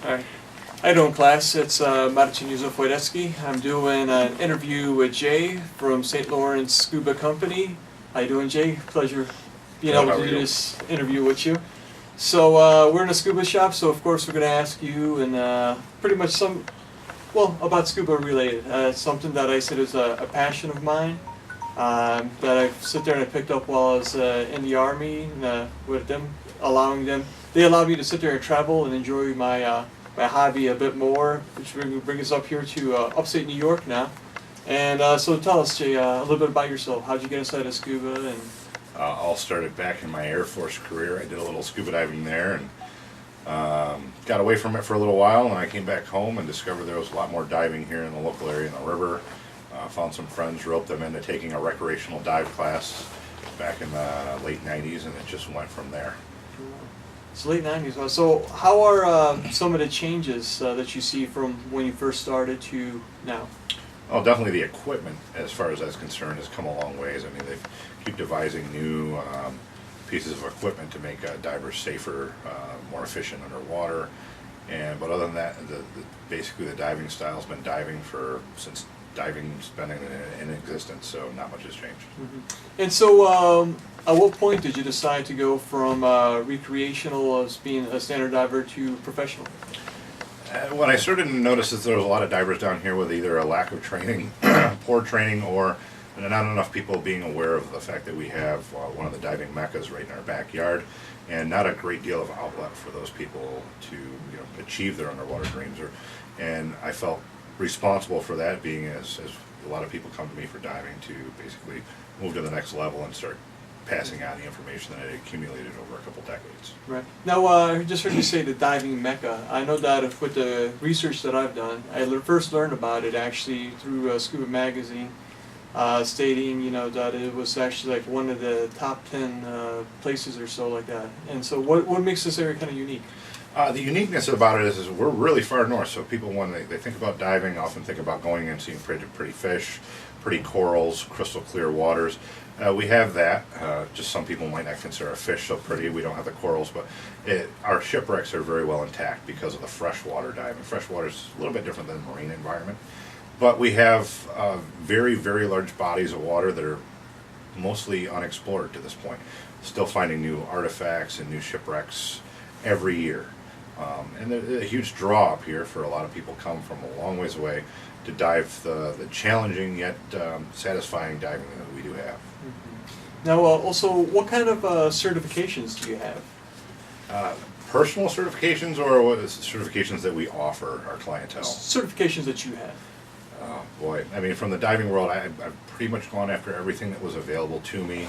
Alright. How you doing, class? It's Marcin Józef. I'm doing an interview with Jay from St Lawrence Scuba Company. How you doing, Jay? Pleasure being able to do this interview with you. So we're in a scuba shop, so of course we're going to ask you and pretty much about scuba related. It's something that I said is a passion of mine that I sit there and I picked up while I was in the Army with them, they allowed me to sit there and travel and enjoy my my hobby a bit more, which brings us up here to upstate New York now. And so tell us, Jay, a little bit about yourself. How'd you get inside of scuba? And all started back in my Air Force career. I did a little scuba diving there and got away from it for a little while, and I came back home and discovered there was a lot more diving here in the local area in the river. Found some friends, roped them into taking a recreational dive class back in the late 90s, and it just went from there. It's late 90s. So how are some of the changes that you see from when you first started to now? Oh, definitely the equipment, as far as that's concerned, has come a long ways. I mean, they keep devising new pieces of equipment to make divers safer, more efficient underwater. But other than that, basically the diving style's been diving since diving's been in existence, so not much has changed. Mm-hmm. And so, at what point did you decide to go from recreational as being a standard diver to professional? When I started to notice that there was a lot of divers down here with either a lack of training, poor training, or not enough people being aware of the fact that we have one of the diving meccas right in our backyard, and not a great deal of outlet for those people to achieve their underwater dreams. And I felt responsible for that, being as a lot of people come to me for diving to basically move to the next level and start passing on the information that I accumulated over a couple decades. Right. Now, I just heard you say the diving mecca. I know that with the research that I've done, I first learned about it actually through Scuba Magazine, stating that it was actually like one of the top 10 places or so like that. And so what makes this area kind of unique? The uniqueness about it is we're really far north, so people, when they think about diving, often think about going and seeing pretty fish, pretty corals, crystal clear waters. We have that. Just some people might not consider a fish so pretty. We don't have the corals, but our shipwrecks are very well intact because of the freshwater diving. Freshwater is a little bit different than the marine environment, but we have very, very large bodies of water that are mostly unexplored to this point. Still finding new artifacts and new shipwrecks every year. And there's a huge draw up here for a lot of people come from a long ways away to dive the challenging yet satisfying diving that we do have. Mm-hmm. Now, also, what kind of certifications do you have? Personal certifications, or what is certifications that we offer our clientele? Certifications that you have. Oh boy, I mean, from the diving world, I've pretty much gone after everything that was available to me.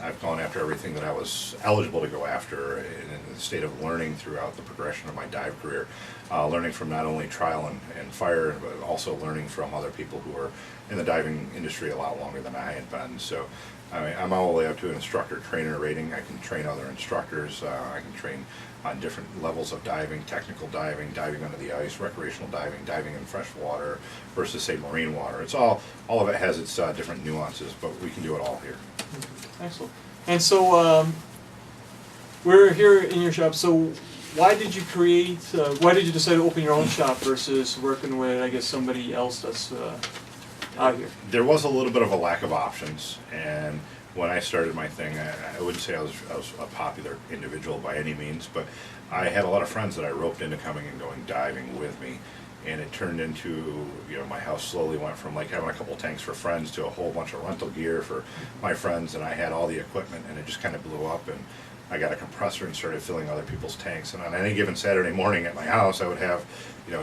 I've gone after everything that I was eligible to go after in the state of learning throughout the progression of my dive career. Learning from not only trial and fire, but also learning from other people who are in the diving industry a lot longer than I had been. So I mean, I'm all the way up to an instructor trainer rating. I can train other instructors. I can train on different levels of diving, technical diving, diving under the ice, recreational diving, diving in fresh water versus, say, marine water. It's all of it has its different nuances, but we can do it all here. Excellent. And so we're here in your shop. So why did you why did you decide to open your own shop versus working with, I guess, somebody else that's out here? There was a little bit of a lack of options, and when I started my thing, I wouldn't say I was a popular individual by any means, but I had a lot of friends that I roped into coming and going diving with me, and it turned into, my house slowly went from like having a couple tanks for friends to a whole bunch of rental gear for my friends, and I had all the equipment, and it just kind of blew up, and I got a compressor and started filling other people's tanks. And on any given Saturday morning at my house, I would have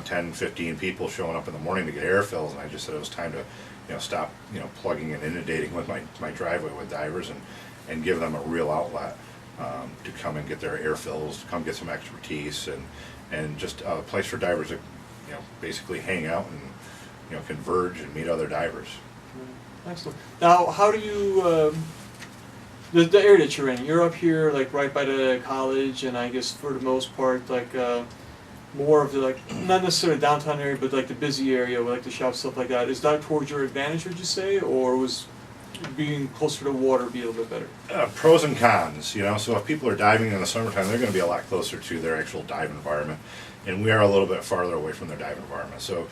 10, 15 people showing up in the morning to get air fills, and I just said it was time to stop plugging and inundating with my driveway with divers and give them a real outlet to come and get their air fills, to come get some expertise, and just a place for divers to basically hang out and converge and meet other divers. Excellent. Now, how do you the area that you're in? You're up here like right by the college, and I guess for the most part like more of the not necessarily downtown area, but like the busy area with like the shops, stuff like that. Is that towards your advantage, would you say, or was being closer to water be a little bit better? Pros and cons, you know. So if people are diving in the summertime, they're going to be a lot closer to their actual dive environment, and we are a little bit farther away from their dive environment. So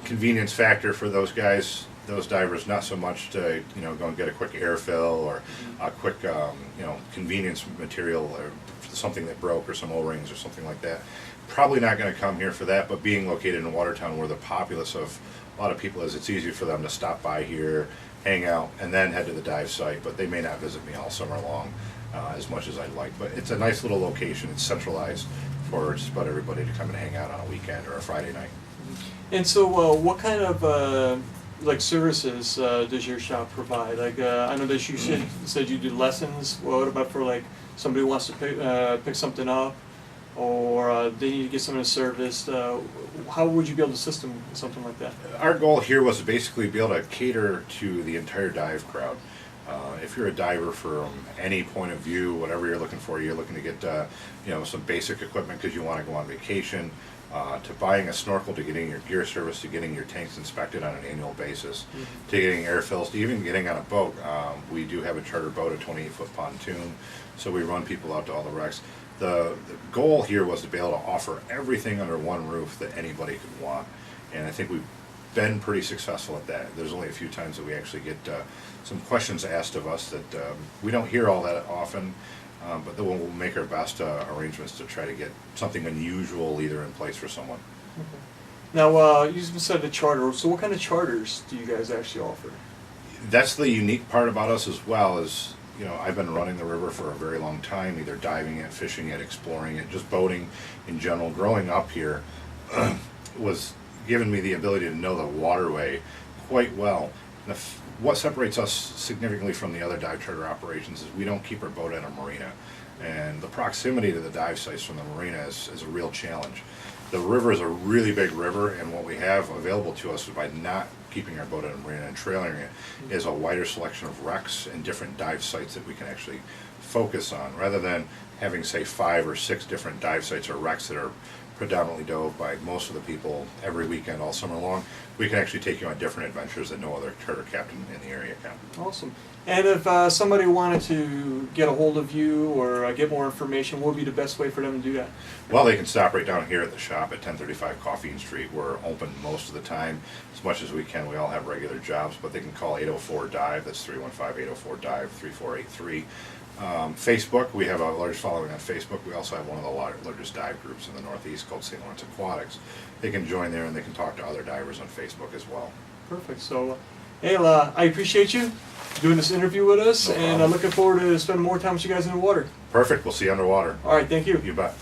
convenience factor for those guys, those divers, not so much to go and get a quick air fill or a quick convenience material or something that broke or some O-rings or something like that. Probably not going to come here for that. But being located in Watertown, where the populace of a lot of people is, it's easier for them to stop by here, hang out, and then head to the dive site. But they may not visit me all summer long as much as I'd like. But it's a nice little location. It's centralized for just about everybody to come and hang out on a weekend or a Friday night. And so, what kind of like services does your shop provide? Like, I know that you said you do lessons. What about for like somebody who wants to pick something up, or they need to get something serviced? How would you be able to system something like that? Our goal here was to basically be able to cater to the entire dive crowd. If you're a diver from any point of view, whatever you're looking for, you're looking to get some basic equipment because you want to go on vacation, to buying a snorkel, to getting your gear service, to getting your tanks inspected on an annual basis, to getting air fills, to even getting on a boat. We do have a charter boat, a 28-foot pontoon, so we run people out to all the wrecks. The goal here was to be able to offer everything under one roof that anybody could want, and I think we've been pretty successful at that. There's only a few times that we actually get some questions asked of us that we don't hear all that often, but then we'll make our best arrangements to try to get something unusual either in place for someone. Okay. Now, you said the charter, so what kind of charters do you guys actually offer? That's the unique part about us as well. Is I've been running the river for a very long time, either diving it, fishing it, exploring it, just boating in general. Growing up here was given me the ability to know the waterway quite well. And what separates us significantly from the other dive charter operations is we don't keep our boat at a marina, and the proximity to the dive sites from the marina is a real challenge. The river is a really big river, and what we have available to us by not keeping our boat at a marina and trailering it is a wider selection of wrecks and different dive sites that we can actually focus on, rather than having, say, 5 or 6 different dive sites or wrecks that are predominantly dove by most of the people every weekend all summer long. We can actually take you on different adventures that no other charter captain in the area can. Awesome. And if somebody wanted to get a hold of you or get more information, what would be the best way for them to do that? Well, they can stop right down here at the shop at 1035 Coffee Street. We're open most of the time, as much as we can. We all have regular jobs, but they can call 804-DIVE. That's 315-804-DIVE, 3483. Facebook, we have a large following on Facebook. We also have one of the largest dive groups in the Northeast called St Lawrence Aquatics. They can join there and they can talk to other divers on Facebook as well. Perfect. So, hey, I appreciate you doing this interview with us, No and problem. I'm looking forward to spending more time with you guys in the water. Perfect. We'll see you underwater. All right, thank you. You bet.